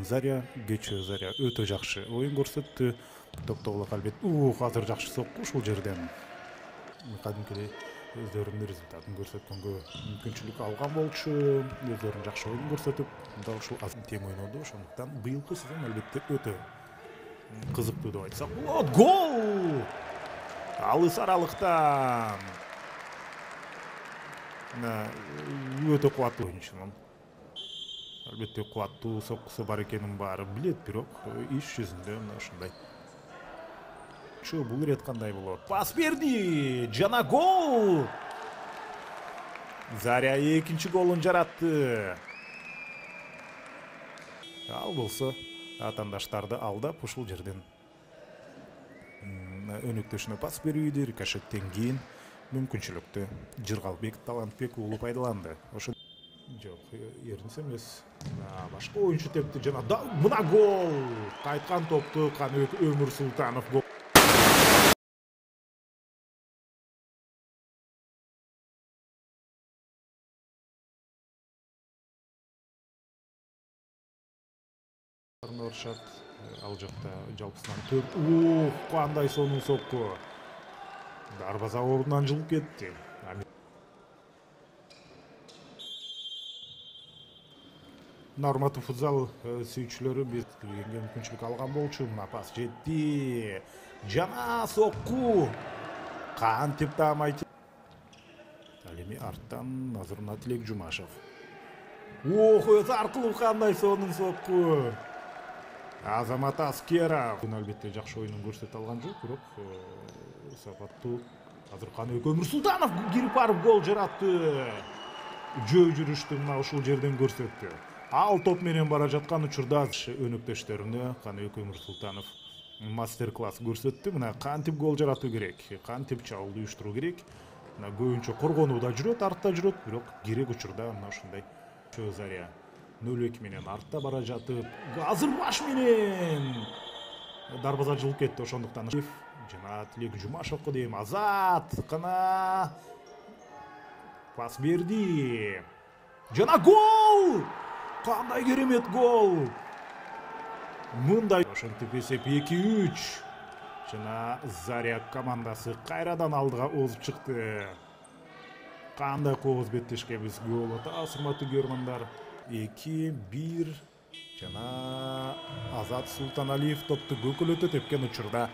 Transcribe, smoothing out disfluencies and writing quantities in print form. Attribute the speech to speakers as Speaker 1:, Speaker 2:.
Speaker 1: Заря, кечээ Заря өтө жакшы оюн көрсөттү. Токтогулак албетте азыр жакшы сокку ушул жерден. Кадимкидей өздөрүнүн результатын көрсөткөнгө мүмкүнчүлүк алган болчу. Өздөрүнүн жакшы оюн көрсөтүп, мында ушул тең ойноду. Ошондуктан быйылкы сезон албетте өтө кызыктуу деп айтсак болот. Гол! Алыс аралыктан. Өтө кубаттуу oyunчунун. Албетте кубаттуу соккусу бар экенин баары билет, бирок иш жүзүндө мына ушундай. Бул ирет кандай болот? Пас берди! Жана гол! Заря экинчи голун жаратты. Ал болсо атандаштарды алдап ушул жерден өнөктөшүнө пас берүүдө рикошеттен кийин мүмкүнчүлүктү Жыргалбек Талантбек уулу пайдаланды. Ошо жок, Эрнис эмес. Башка оюнчу тепти жана мына гол! Кайткан топту Каныбек Өмүр Султанов гол. Оршат ал жакта жалпысынан 4. Кандай сонун сокку. Дарбаза ордунан жылып кетти. Норматив футзал сүйүүчүлөрү бетилгенге мүмкүнчүлүк алган болчу. Мына пас жетти. Жана сокку. Кантип таамайт. Ал эми арттан азыр мына Тилек Жумашев. Өз аркылуу кандай сонун сокку. Азамат Аскеров албетте жакшы оюнун көрсөтө алган жок, бирок сапаттуу. Азыр Каныбек Өмүр Султанов кирип барып гол жаратты. Жөө жүрүштү мына ушул жерден көрсөттү. Ал топ менен бара жаткан учурда өнөктөштөрүнө Каныбек Өмүр Султанов мастер-класс көрсөттү. Мына кантип гол жаратуу керек, кантип чабуулду уюштуруу керек. Мына көбүнчө коргонууда жүрөт, артта жүрөт, бирок керек учурда мына ушундай. Заря 0-2 менен артта бара жатып, азыр баш менен дарбаза жылып кетти. Ошондуктан жана Тилек Жумашевко дейм, Азат кана пас берди. Жана гол! Кандай керемет гол! Мындай ошентип эсеп 2-3. Жана Заря командасы кайрадан алдыга озуп чыкты. Кандай кооз беттешке бизге болот, урматтуу көрөрмандар. 2-1 жана Азат Султаналиев топту көкөлөтө тепкен учурда